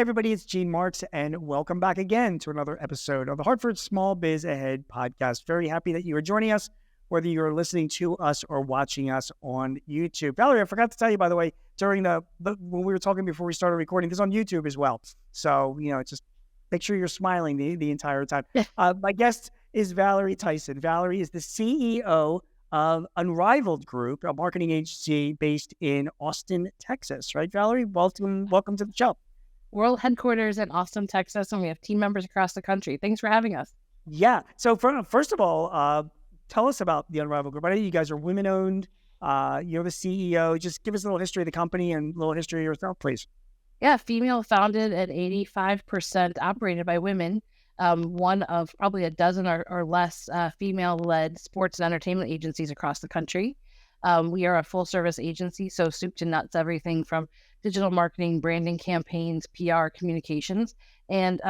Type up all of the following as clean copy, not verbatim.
everybody, it's Gene Marks, and welcome back again to another episode of the Hartford Small Biz Ahead Podcast. Very happy that you are joining us, whether you're listening to us or watching us on YouTube. Valerie, I forgot to tell you, by the way, during the when we were talking before we started recording, this is on YouTube as well. So, just make sure you're smiling the entire time. My guest is Valerie Tyson. Valerie is the CEO of Unrivaled Group, a marketing agency based in Austin, Texas. Right, Valerie? Welcome to the show. World headquarters in Austin, Texas, and we have team members across the country. Thanks for having us. Yeah. So first of all, tell us about the Unrivaled Group. I know you guys are women-owned. You're the CEO. Just give us a little history of the company and a little history of yourself, please. Yeah, female founded at 85% operated by women. One of probably a dozen or less female-led sports and entertainment agencies across the country. We are a full-service agency, so soup to nuts, everything from digital marketing, branding campaigns, PR, communications. And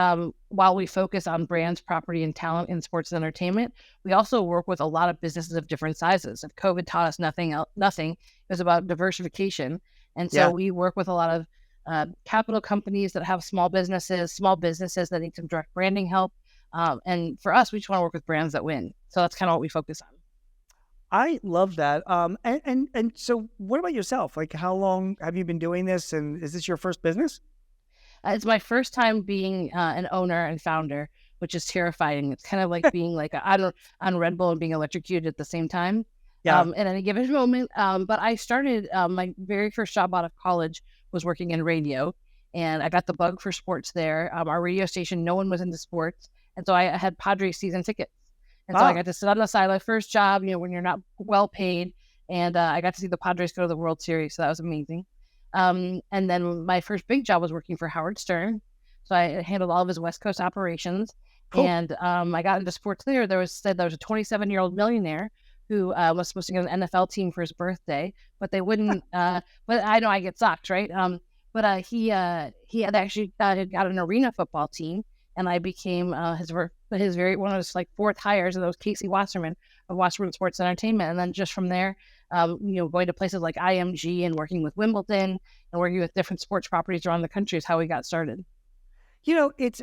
while we focus on brands, property, and talent in sports and entertainment, we also work with a lot of businesses of different sizes. If COVID taught us nothing, it was about diversification. And so we work with a lot of capital companies that have small businesses that need some direct branding help. And for us, we just want to work with brands that win. So that's kind of what we focus on. I love that. And so what about yourself? Like, how long have you been doing this? And is this your first business? It's my first time being an owner and founder, which is terrifying. It's kind of like being like on Red Bull and being electrocuted at the same time. At any given moment. But I started, my very first job out of college was working in radio, and I got the bug for sports there. Our radio station, no one was into sports. And so I had Padres season tickets. And so I got to sit on the side, my first job, when you're not well paid. And I got to see the Padres go to the World Series. So that was amazing. And then my first big job was working for Howard Stern. So I handled all of his West Coast operations. Cool. And I got into sports there. There was a 27-year-old millionaire who was supposed to get an NFL team for his birthday, but they wouldn't. But I know I get socked, right? But he had actually got an arena football team. And I became his very one of his fourth hires, and that was Casey Wasserman of Wasserman Sports Entertainment. And then just from there, going to places like IMG and working with Wimbledon and working with different sports properties around the country is how we got started. It's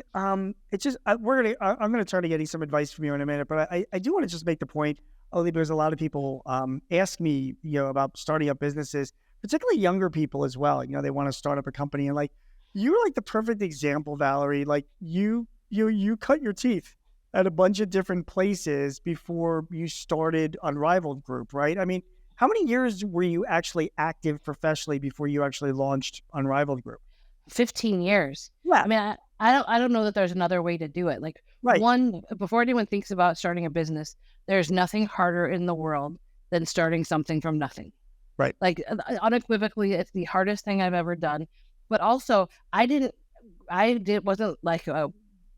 just I'm gonna try to get some advice from you in a minute, but I do want to just make the point, only because a lot of people ask me about starting up businesses, particularly younger people as well. They want to start up a company, and you're like the perfect example, Valerie. Like you cut your teeth at a bunch of different places before you started Unrivaled Group, right? I mean, how many years were you actually active professionally before you actually launched Unrivaled Group? 15 years. Yeah. I mean, I don't know that there's another way to do it. One, before anyone thinks about starting a business, there's nothing harder in the world than starting something from nothing. Right. Unequivocally, it's the hardest thing I've ever done. But also, wasn't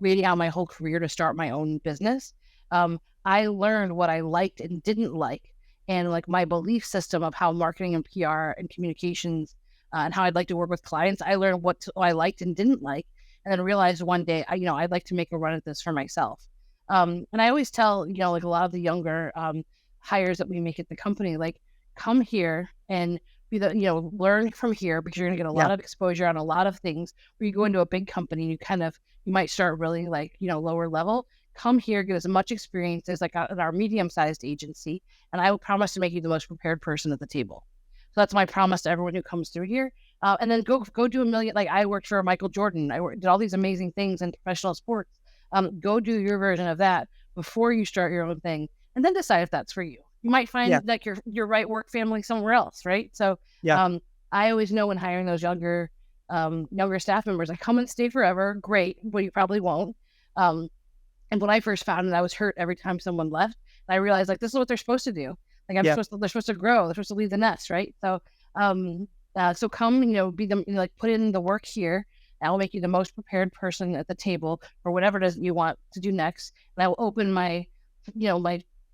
waiting out my whole career to start my own business. I learned what I liked and didn't like, and my belief system of how marketing and PR and communications and how I'd like to work with clients. I learned what I liked and didn't like, and then realized one day, I'd like to make a run at this for myself. And I always tell, a lot of the younger hires that we make at the company, come here and learn from here, because you're going to get a lot of exposure on a lot of things. Where you go into a big company, you might start really lower level. Come here, get as much experience as at our medium-sized agency, and I will promise to make you the most prepared person at the table. So that's my promise to everyone who comes through here. And then go do a million. I worked for Michael Jordan. Did all these amazing things in professional sports. Go do your version of that before you start your own thing, and then decide if that's for you. You might find your right work family somewhere else, right? So I always know when hiring those younger staff members, come and stay forever. Great, but you probably won't. And when I first found it, I was hurt every time someone left. And I realized this is what they're supposed to do. They're supposed to grow. They're supposed to leave the nest, right? So so come, be them, put in the work here. I will make you the most prepared person at the table for whatever it is you want to do next. And I will open my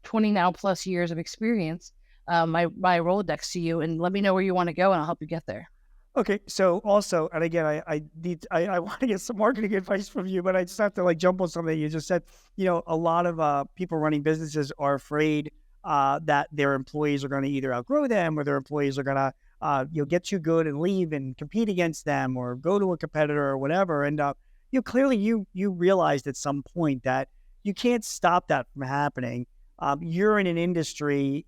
20 now plus years of experience, my Rolodex to you, and let me know where you want to go, and I'll help you get there. Okay. So also, and again, I want to get some marketing advice from you, but I just have to jump on something you just said. A lot of people running businesses are afraid that their employees are going to either outgrow them, or their employees are going to you'll get too good and leave and compete against them or go to a competitor or whatever. And clearly you realized at some point that you can't stop that from happening. You're in an industry,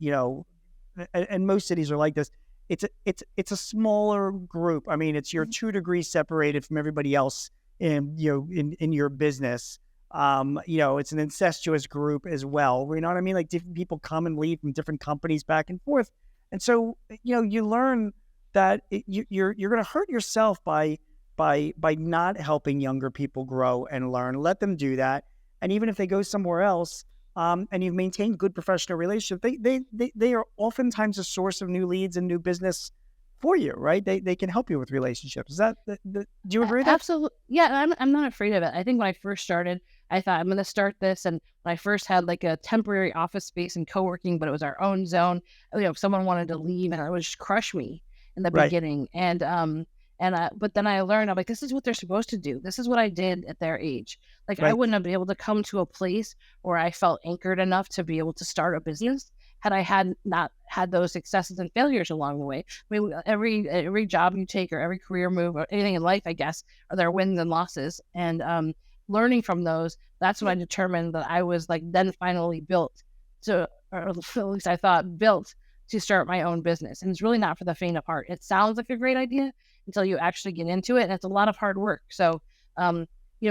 and most cities are like this. It's a smaller group. I mean, it's you're 2 degrees separated from everybody else in your business. It's an incestuous group as well. You know what I mean? Like different people come and leave from different companies back and forth. And so, you learn that you're going to hurt yourself by not helping younger people grow and learn. Let them do that. And even if they go somewhere else, and you've maintained good professional relationships, they are oftentimes a source of new leads and new business for you, right? They can help you with relationships. Is that, do you agree with that? Absolutely. Yeah, I'm not afraid of it. I think when I first started, I thought I'm going to start this. And when I first had like a temporary office space and co-working, but it was our own zone, if someone wanted to leave and it would just crush me in the beginning. But then I learned, I'm like, this is what they're supposed to do. This is what I did at their age. Like I wouldn't have been able to come to a place where I felt anchored enough to be able to start a business had I had not had those successes and failures along the way. I mean, every job you take or every career move or anything in life, I guess, are there wins and losses. And learning from those, that's when I determined that I was like then finally built to, or at least I thought built to start my own business. And it's really not for the faint of heart. It sounds like a great idea until you actually get into it. And it's a lot of hard work. So,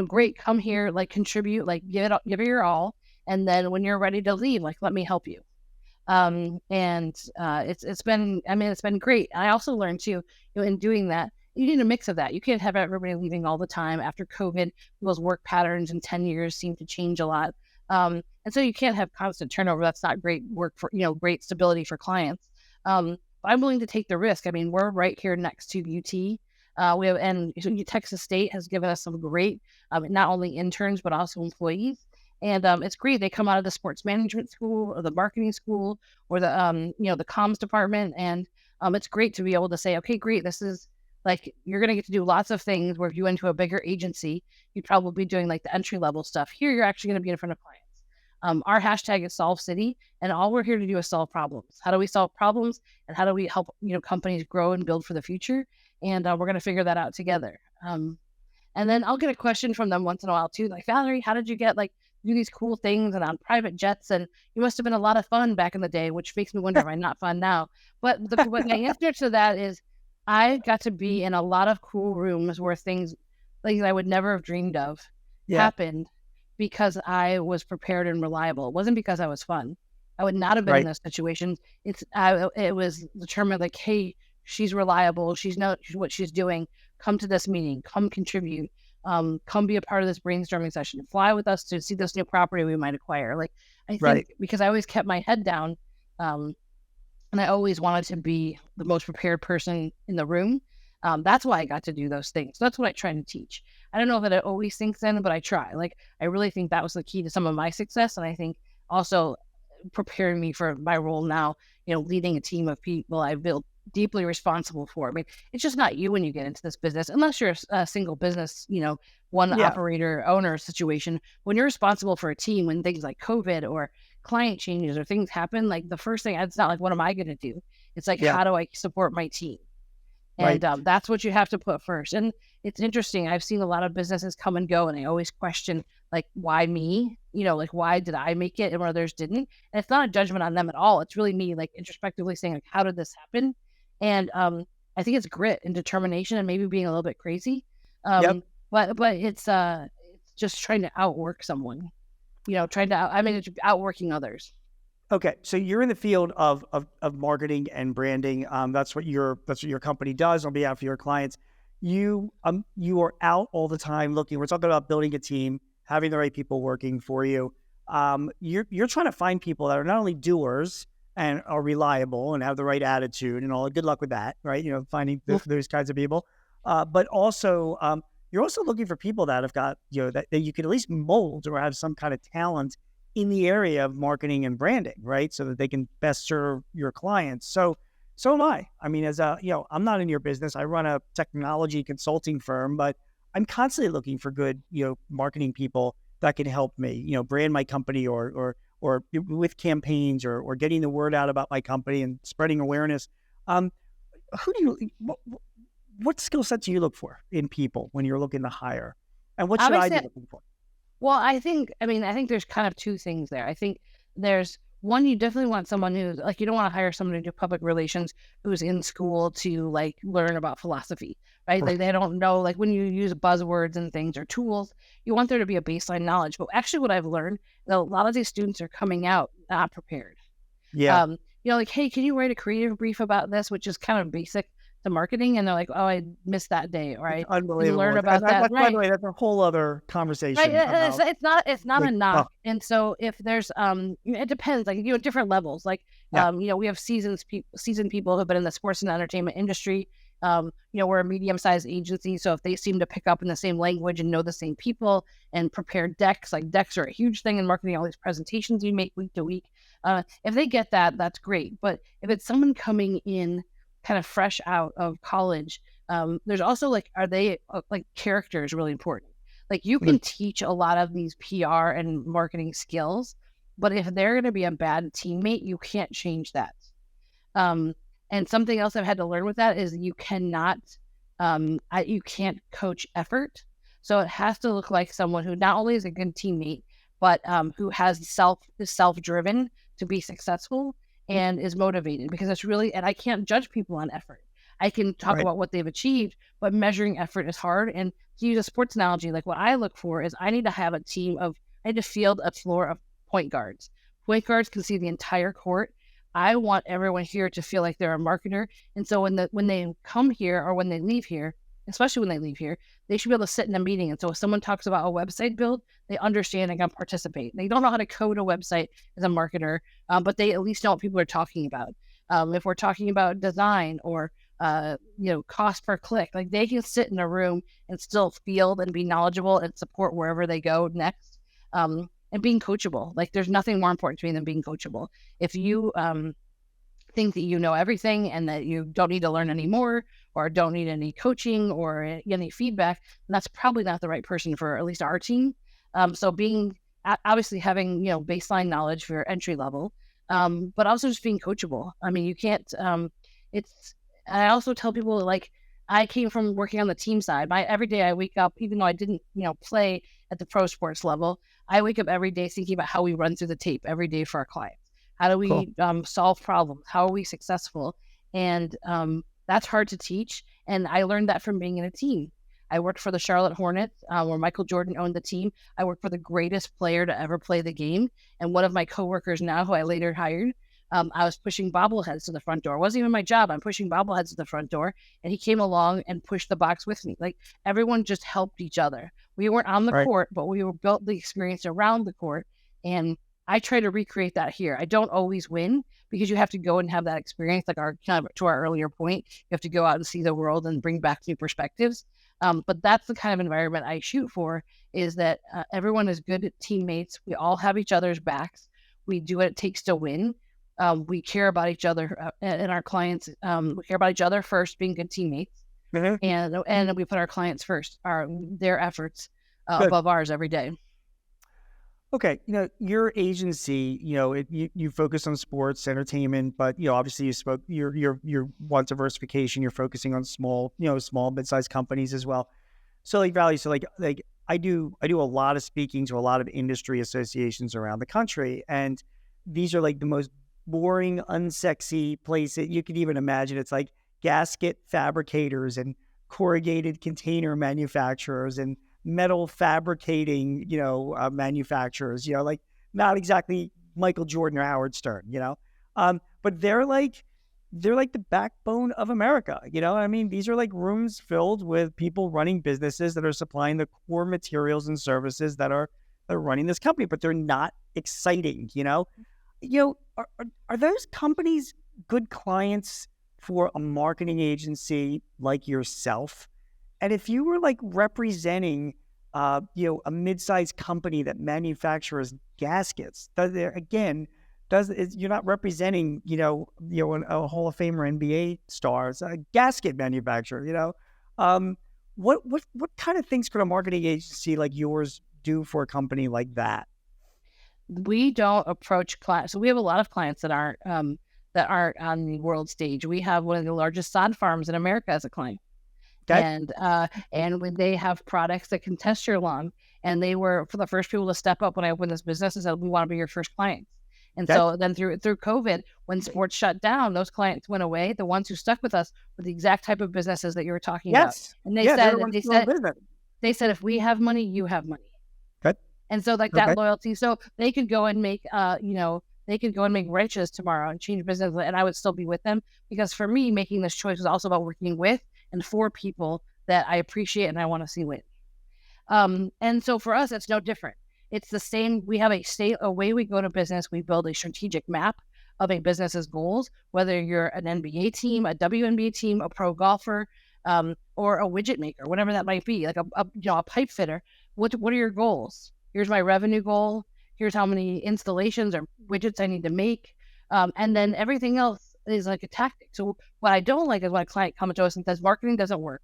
great, come here, like contribute, like give it your all. And then when you're ready to leave, like, let me help you. It's been great. I also learned too, in doing that, you need a mix of that. You can't have everybody leaving all the time. After COVID, people's work patterns in 10 years seem to change a lot. And so you can't have constant turnover. That's not great work for, great stability for clients. But I'm willing to take the risk. I mean, we're right here next to UT. Texas State has given us some great, not only interns, but also employees. And it's great. They come out of the sports management school or the marketing school or the, the comms department. And it's great to be able to say, okay, great. This is like, you're going to get to do lots of things where if you went to a bigger agency, you'd probably be doing like the entry level stuff. Here, you're actually going to be in front of clients. Our hashtag is Solve City, and all we're here to do is solve problems. How do we solve problems, and how do we help companies grow and build for the future? And we're going to figure that out together. And then I'll get a question from them once in a while too, like, Valerie, how did you get do these cool things and on private jets? And you must have been a lot of fun back in the day, which makes me wonder if I'm not fun now. But my answer to that is I got to be in a lot of cool rooms where things like I would never have dreamed of happened because I was prepared and reliable. It wasn't because I was fun. I would not have been in those situations. It was determined like, hey, she's reliable. She knows what she's doing. Come to this meeting. Come contribute. Come be a part of this brainstorming session. Fly with us to see this new property we might acquire. Like I think because I always kept my head down, and I always wanted to be the most prepared person in the room. That's why I got to do those things. So that's what I try to teach. I don't know that it always sinks in, but I try. Like I really think that was the key to some of my success, and I think also preparing me for my role now. Leading a team of people I built deeply responsible for. I mean, it's just not you when you get into this business, unless you're a single business, one operator owner situation. When you're responsible for a team, when things like COVID or client changes or things happen, like the first thing, it's not like, what am I going to do? It's like, how do I support my team? And that's what you have to put first. And it's interesting. I've seen a lot of businesses come and go, and I always question, like, why me? Like, why did I make it and others didn't? And it's not a judgment on them at all. It's really me, like, introspectively saying, like, how did this happen? And I think it's grit and determination and maybe being a little bit crazy. But it's just trying to outwork someone, it's outworking others. Okay, so you're in the field of marketing and branding. That's what your company does on behalf of your clients. You are out all the time looking. We're talking about building a team, having the right people working for you. You're trying to find people that are not only doers and are reliable and have the right attitude and all. Good luck with that, right? Finding those kinds of people. But also, you're also looking for people that have got that you can at least mold or have some kind of talent in the area of marketing and branding, right? So that they can best serve your clients. So am I. I mean, I'm not in your business. I run a technology consulting firm, but I'm constantly looking for good, marketing people that can help me, brand my company or with campaigns or getting the word out about my company and spreading awareness. who do you, what skill sets do you look for in people when you're looking to hire? And what should I be looking for? Well, I think there's kind of two things there. I think there's one, you definitely want someone who's like, you don't want to hire someone to do public relations who's in school to like learn about philosophy, right? Like they don't know, like when you use buzzwords and things or tools, you want there to be a baseline knowledge. But actually what I've learned, that a lot of these students are coming out not prepared. Yeah. Like, hey, can you write a creative brief about this, which is kind of basic to marketing? And they're like, oh, I missed that day, or I didn't learn about that. By the way, that's a whole other conversation. Right. It's not a knock. And so if there's it depends, like different levels. Like we have seasoned people who've been in the sports and entertainment industry. We're a medium-sized agency, so if they seem to pick up in the same language and know the same people and prepare decks, like decks are a huge thing in marketing, all these presentations we make week to week. If they get that, that's great. But if it's someone coming in kind of fresh out of college, there's also like, are they like character is really important. Like you can teach a lot of these PR and marketing skills, but if they're going to be a bad teammate, you can't change that. And something else I've had to learn with that is you cannot, you can't coach effort. So it has to look like someone who not only is a good teammate, but who has self-driven to be successful and is motivated, because it's really, and I can't judge people on effort. I can talk about what they've achieved, but measuring effort is hard. And to use a sports analogy, like what I look for is I need to have I need to field a floor of point guards. Point guards can see the entire court. I want everyone here to feel like they're a marketer. And so when they come here or when they leave here, especially when they leave here, they should be able to sit in a meeting. And so if someone talks about a website build, they understand and can participate. They don't know how to code a website as a marketer, but they at least know what people are talking about. If we're talking about design or cost per click, like they can sit in a room and still field and be knowledgeable and support wherever they go next. And being coachable, like there's nothing more important to me than being coachable. If you think that you know everything and that you don't need to learn any more or don't need any coaching or any feedback, that's probably not the right person for at least our team. So being obviously having baseline knowledge for entry level, but also just being coachable. I mean, you can't. I also tell people, like, I came from working on the team side. Every day I wake up, even though I didn't play at the pro sports level, I wake up every day thinking about how we run through the tape every day for our clients. How do we solve problems? How are we successful? And that's hard to teach. And I learned that from being in a team. I worked for the Charlotte Hornets, where Michael Jordan owned the team. I worked for the greatest player to ever play the game. And one of my coworkers now, who I later hired, I was pushing bobbleheads to the front door. It wasn't even my job. I'm pushing bobbleheads to the front door. And he came along and pushed the box with me. Like everyone just helped each other. We weren't on the court, but we were built the experience around the court. And I try to recreate that here. I don't always win because you have to go and have that experience. Like to our earlier point, you have to go out and see the world and bring back new perspectives. But that's the kind of environment I shoot for, is that everyone is good teammates. We all have each other's backs. We do what it takes to win. We care about each other and our clients. We care about each other first, being good teammates. And we put our clients first, their efforts above ours every day. Okay, your agency, you focus on sports, entertainment, but obviously you want diversification. You're focusing on small mid-sized companies as well. So like Valerie, I do a lot of speaking to a lot of industry associations around the country, and these are like the most boring, unsexy places you could even imagine. It's like gasket fabricators and corrugated container manufacturers and metal fabricating, manufacturers, like not exactly Michael Jordan or Howard Stern, but they're like the backbone of America. I mean, these are like rooms filled with people running businesses that are supplying the core materials and services that are running this company, but they're not exciting, are those companies good clients for a marketing agency like yourself? And if you were like representing, a mid-sized company that manufactures gaskets, you're not representing, a Hall of Famer NBA star, it's a gasket manufacturer, what kind of things could a marketing agency like yours do for a company like that? We don't approach clients. So we have a lot of clients that aren't that aren't on the world stage. We have one of the largest sod farms in America as a client. Okay. And when they have products that can test your lawn, and they were for the first people to step up when I opened this business and said, we want to be your first clients. And so then through COVID, when sports shut down, those clients went away. The ones who stuck with us were the exact type of businesses that you were talking about. And they said, if we have money, you have money. Good. And so like that loyalty, so they could go and make, they could go and make riches tomorrow and change business, and I would still be with them, because for me, making this choice was also about working with and for people that I appreciate and I want to see win. And so for us, it's no different. It's the same. We have a way we go to business. We build a strategic map of a business's goals, whether you're an NBA team, a WNBA team, a pro golfer, or a widget maker, whatever that might be, like a pipe fitter. What are your goals? Here's my revenue goal. Here's how many installations or widgets I need to make. And then everything else is like a tactic. So what I don't like is when a client comes to us and says, marketing doesn't work,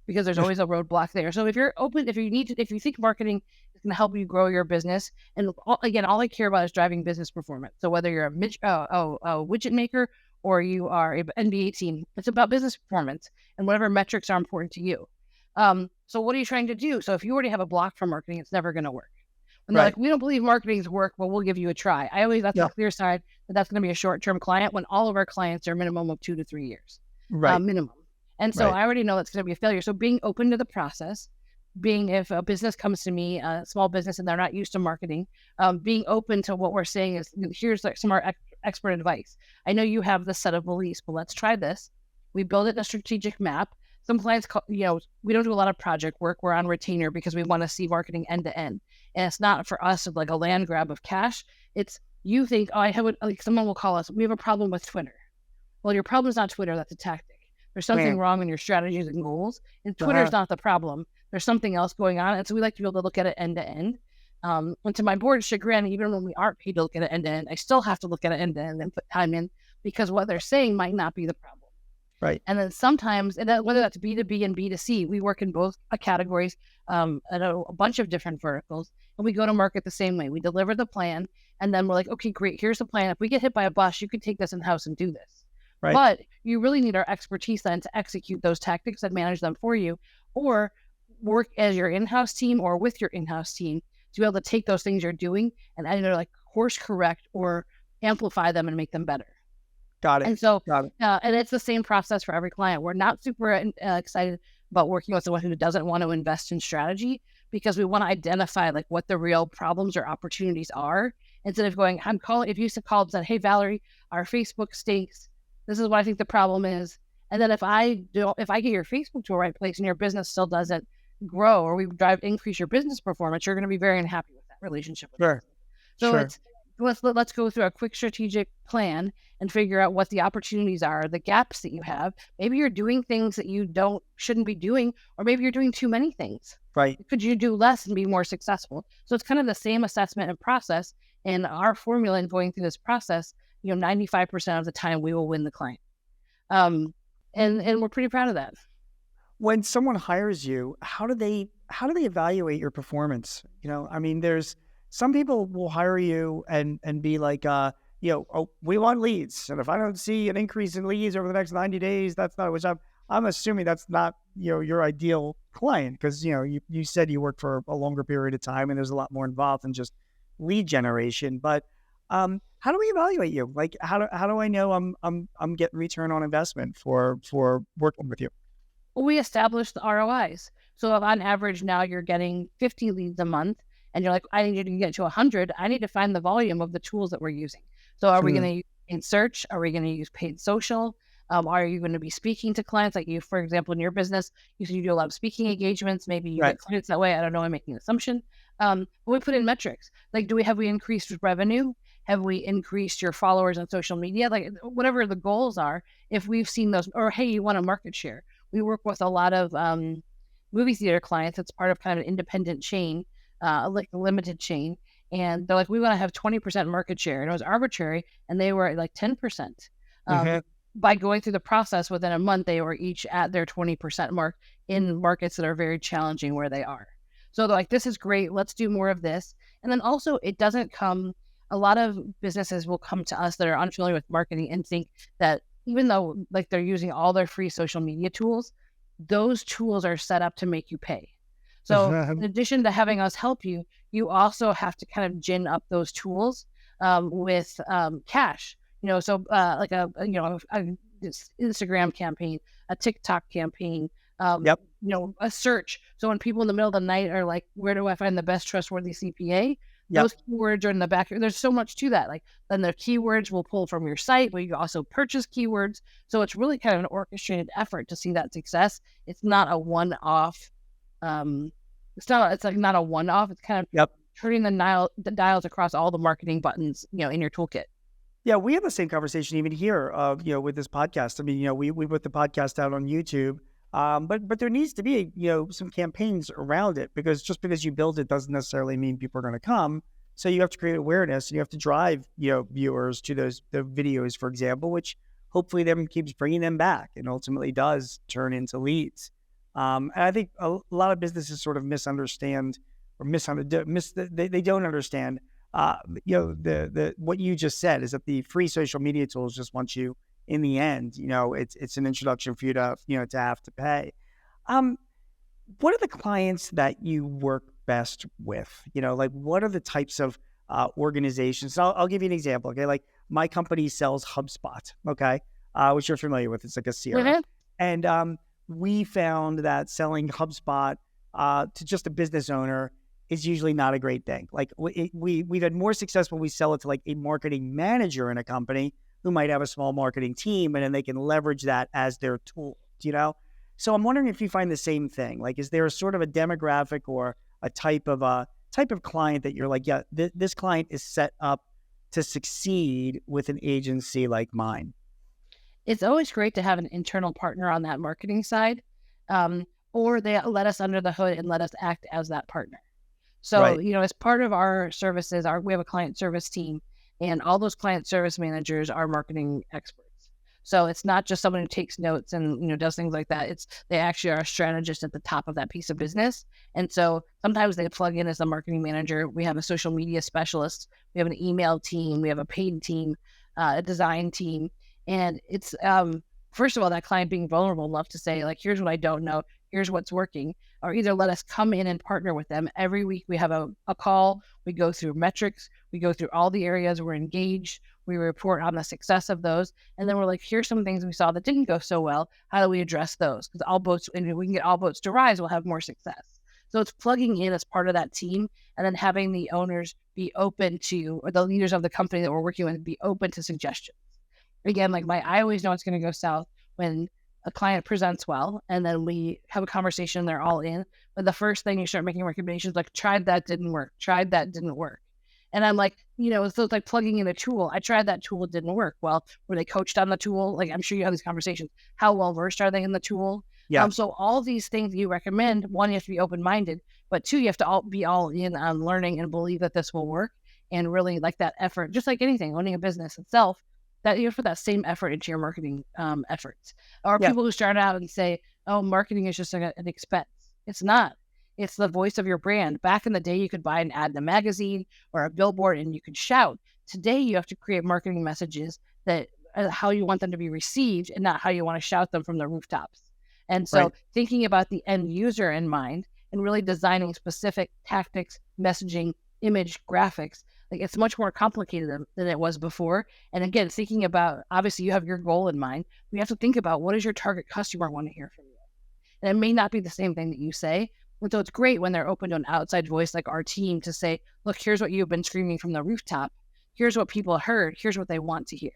because there's always a roadblock there. So if you're open, if you think marketing is going to help you grow your business, and all I care about is driving business performance. So whether you're a widget maker or you are an NBA team, it's about business performance and whatever metrics are important to you. So what are you trying to do? So if you already have a block for marketing, it's never going to work. And they're like, we don't believe marketing's work, but we'll give you a try. That's a clear sign that that's going to be a short-term client, when all of our clients are a minimum of 2 to 3 years, minimum. And so I already know that's going to be a failure. So being open to the process, if a business comes to me, a small business, and they're not used to marketing, being open to what we're saying is, here's like some of our expert advice. I know you have this set of beliefs, but let's try this. We build it in a strategic map. Some clients, we don't do a lot of project work. We're on retainer because we want to see marketing end to end. And it's not for us like a land grab of cash. It's, you think, someone will call us, we have a problem with Twitter. Well, your problem is not Twitter, that's a tactic. There's something wrong in your strategies and goals, and Twitter's not the problem. There's something else going on. And so we like to be able to look at it end to end. And to my board's chagrin, even when we aren't paid to look at it end to end, I still have to look at it end to end and put time in, because what they're saying might not be the problem. Right. And then sometimes, whether that's B2B and B2C, we work in both categories, at a bunch of different verticals, and we go to market the same way. We deliver the plan, and then we're like, okay, great, here's the plan. If we get hit by a bus, you could take this in-house and do this. Right. But you really need our expertise then to execute those tactics and manage them for you, or work as your in-house team or with your in-house team to be able to take those things you're doing and either like course correct or amplify them and make them better. Got it. And so, and it's the same process for every client. We're not super excited about working with someone who doesn't want to invest in strategy, because we want to identify like what the real problems or opportunities are, instead of going, if you used to call and said, hey, Valerie, our Facebook stinks. This is what I think the problem is. And then if I get your Facebook to a right place and your business still doesn't grow, or we increase your business performance, you're going to be very unhappy with that relationship. Sure. So let's go through a quick strategic plan and figure out what the opportunities are, the gaps that you have. Maybe you're doing things that you shouldn't be doing, or maybe you're doing too many things. Right. Could you do less and be more successful? So it's kind of the same assessment and process. And our formula in going through this process, 95% of the time we will win the client. And we're pretty proud of that. When someone hires you, how do they evaluate your performance? There's some people will hire you and be like, we want leads. And if I don't see an increase in leads over the next 90 days, that's not, which I'm assuming that's not, your ideal client, because, you said you work for a longer period of time and there's a lot more involved than just lead generation. But how do we evaluate you? Like, how do I know I'm getting return on investment for working with you? We establish the ROIs. So if on average now you're getting 50 leads a month, and you're like, I need to get to 100, I need to find the volume of the tools that we're using. So are we going to use paid search? Are we going to use paid social? Are you going to be speaking to clients? Like you, for example, in your business, you said you do a lot of speaking engagements. Maybe you get clients that way. I don't know. I'm making an assumption. But we put in metrics. Like, have we increased revenue? Have we increased your followers on social media? Like, whatever the goals are, if we've seen those, or hey, you want a market share. We work with a lot of movie theater clients. It's part of kind of an independent chain, like a limited chain. And they're like, we want to have 20% market share. And it was arbitrary. And they were at like 10%. By going through the process within a month, they were each at their 20% mark in markets that are very challenging where they are. So they're like, this is great. Let's do more of this. And then also it doesn't come, a lot of businesses will come to us that are unfamiliar with marketing and think that even though like they're using all their free social media tools, those tools are set up to make you pay. So in addition to having us help you, you also have to kind of gin up those tools with cash. So like a Instagram campaign, a TikTok campaign, Yep. A search. So when people in the middle of the night are like, where do I find the best trustworthy CPA? Yep. Those keywords are in the back. There's so much to that. Like then the keywords will pull from your site, but you also purchase keywords. So it's really kind of an orchestrated effort to see that success. It's not a one-off. It's like not a one-off. It's kind of turning the dials across all the marketing buttons, in your toolkit. Yeah, we have the same conversation even here, with this podcast. I mean, we put the podcast out on YouTube, but there needs to be, some campaigns around it, because just because you build it doesn't necessarily mean people are going to come. So you have to create awareness, and you have to drive, viewers to the videos, for example, which hopefully then keeps bringing them back and ultimately does turn into leads. And I think a lot of businesses sort of misunderstand or they don't understand. The what you just said is that the free social media tools just want you in the end. It's an introduction for you to to have to pay. What are the clients that you work best with? Like what are the types of organizations? So I'll give you an example. Okay, like my company sells HubSpot. Okay, which you're familiar with. It's like a CRM, and we found that selling HubSpot to just a business owner is usually not a great thing. Like we've had more success when we sell it to like a marketing manager in a company who might have a small marketing team, and then they can leverage that as their tool, So I'm wondering if you find the same thing. Like, is there a sort of a demographic or a type of client that you're like, yeah, this client is set up to succeed with an agency like mine? It's always great to have an internal partner on that marketing side, or they let us under the hood and let us act as that partner. So, as part of our services, we have a client service team, and all those client service managers are marketing experts. So it's not just someone who takes notes and, does things like that. They actually are a strategist at the top of that piece of business. And so sometimes they plug in as a marketing manager. We have a social media specialist. We have an email team. We have a paid team, a design team. And it's, first of all, that client being vulnerable enough to say, like, here's what I don't know. Here's what's working, or either let us come in and partner with them. Every week we have a call. We go through metrics. We go through all the areas we're engaged. We report on the success of those. And then we're like, here's some things we saw that didn't go so well. How do we address those? Because if we can get all boats to rise, we'll have more success. So it's plugging in as part of that team, and then having the owners be open to, or the leaders of the company that we're working with, be open to suggestions. Again, like I always know it's going to go south when a client presents well, and then we have a conversation, they're all in. But the first thing you start making recommendations, like, tried that, didn't work. And I'm like, so it's like plugging in a tool. I tried that tool, it didn't work. Well, were they coached on the tool? Like, I'm sure you have these conversations. How well versed are they in the tool? Yeah. So all these things you recommend, one, you have to be open-minded, but two, you have to be all in on learning and believe that this will work, and really like that effort, just like anything, owning a business itself, that you put that same effort into your marketing efforts. Or people who start out and say, oh, marketing is just an expense. It's not. It's the voice of your brand. Back in the day, you could buy an ad in a magazine or a billboard and you could shout. Today, you have to create marketing messages that how you want them to be received, and not how you want to shout them from the rooftops. And so thinking about the end user in mind and really designing specific tactics, messaging, image, graphics, like, it's much more complicated than it was before. And again, thinking about, obviously you have your goal in mind. We have to think about, what does your target customer want to hear from you? And it may not be the same thing that you say. And so it's great when they're open to an outside voice like our team to say, look, here's what you've been screaming from the rooftop. Here's what people heard. Here's what they want to hear.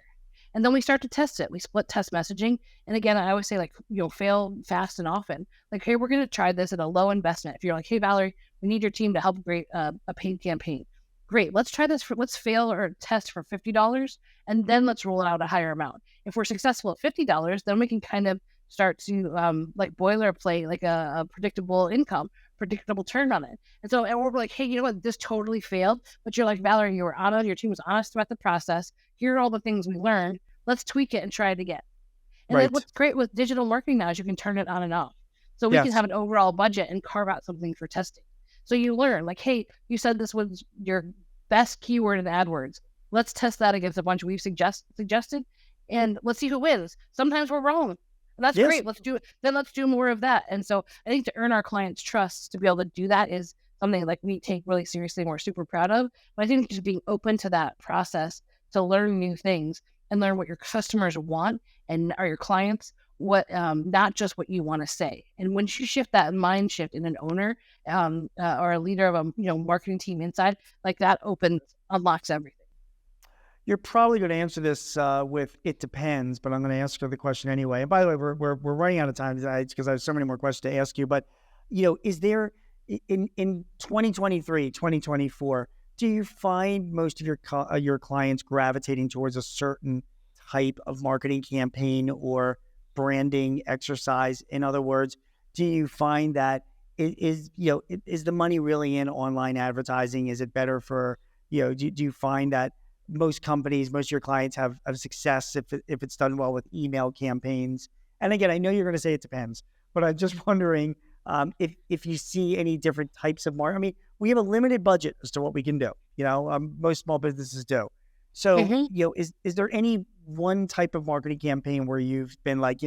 And then we start to test it. We split test messaging. And again, I always say, like, fail fast and often. Like, hey, we're going to try this at a low investment. If you're like, hey, Valerie, we need your team to help create a paid campaign. Great. Let's try this. Let's fail or test for $50, and then let's roll out a higher amount. If we're successful at $50, then we can kind of start to like boilerplate, like a predictable income, predictable turn on it. And we're like, hey, you know what? This totally failed. But you're like, Valerie, you were honest. Your team was honest about the process. Here are all the things we learned. Let's tweak it and try it again. And then what's great with digital marketing now is you can turn it on and off. So we can have an overall budget and carve out something for testing. So you learn, like, hey, you said this was your best keyword in AdWords. Let's test that against a bunch we've suggested, and let's see who wins. Sometimes we're wrong. And that's Yes. great. Let's do more of that. And so I think to earn our clients' trust to be able to do that is something like we take really seriously and we're super proud of. But I think just being open to that process to learn new things and learn what your customers want and are your clients, what not just what you want to say. And once you shift that mind shift in an owner or a leader of a marketing team inside, like that unlocks everything. You're probably going to answer this with "it depends," but I'm going to answer the question anyway. And by the way, we're running out of time because I have so many more questions to ask you. But is there in 2023, 2024, do you find most of your clients gravitating towards a certain type of marketing campaign or branding exercise? In other words, do you find that is the money really in online advertising? Is it better for do you find that most of your clients have success if it's done well with email campaigns? And again, I know you're going to say it depends, but I'm just wondering if you see any different types of marketing. I mean, we have a limited budget as to what we can do. Most small businesses do. So, is there any one type of marketing campaign where you've been like,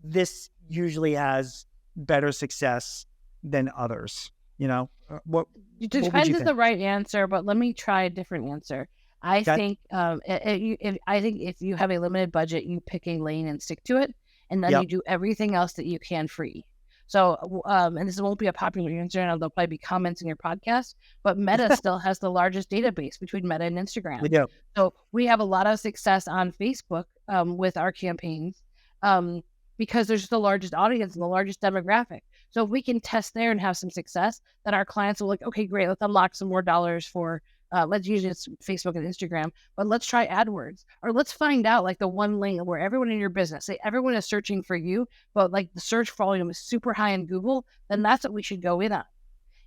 this usually has better success than others? What Depends is the right answer, but let me try a different answer. I think if you have a limited budget, you pick a lane and stick to it, and then you do everything else that you can free. So, and this won't be a popular answer, and there'll probably be comments in your podcast, but Meta still has the largest database between Meta and Instagram. We do. So we have a lot of success on Facebook with our campaigns because there's the largest audience and the largest demographic. So if we can test there and have some success, then our clients will like, okay, great, let's unlock some more dollars for let's use it's Facebook and Instagram, but let's try AdWords, or let's find out like the one lane where everyone in your business, say everyone is searching for you, but like the search volume is super high in Google, then that's what we should go in on.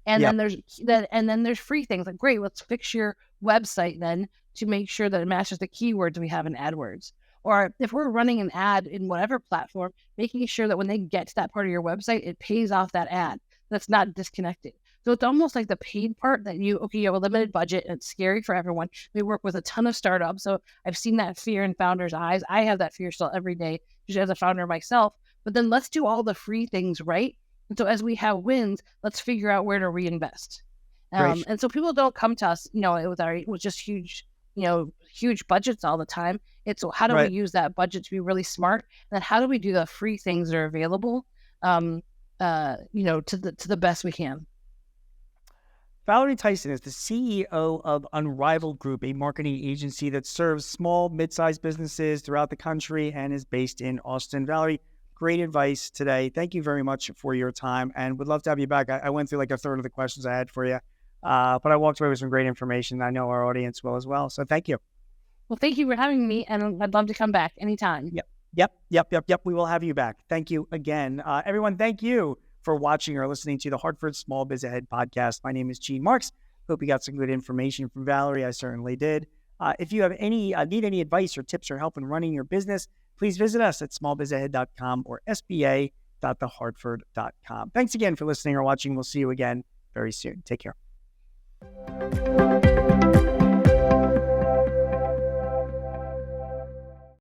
And then there's free things like, great, let's fix your website then to make sure that it matches the keywords we have in AdWords. Or if we're running an ad in whatever platform, making sure that when they get to that part of your website, it pays off that ad. That's not disconnected. So it's almost like the paid part that you have a limited budget and it's scary for everyone. We work with a ton of startups. So I've seen that fear in founders' eyes. I have that fear still every day just as a founder myself. But then let's do all the free things right. And so as we have wins, let's figure out where to reinvest. And so people don't come to us, with just huge budgets all the time. It's how do we use that budget to be really smart? And then how do we do the free things that are available, to the best we can? Valerie Tyson is the CEO of Unrivaled Group, a marketing agency that serves small, mid-sized businesses throughout the country and is based in Austin. Valerie, great advice today. Thank you very much for your time, and would love to have you back. I went through like a third of the questions I had for you, but I walked away with some great information. I know our audience will as well, so thank you. Well, thank you for having me, and I'd love to come back anytime. Yep. We will have you back. Thank you again. Everyone, thank you for watching or listening to the Hartford Small Biz Ahead podcast. My name is Gene Marks. Hope you got some good information from Valerie. I certainly did. If you have need any advice or tips or help in running your business, please visit us at smallbizahead.com or sba.thehartford.com. Thanks again for listening or watching. We'll see you again very soon. Take care.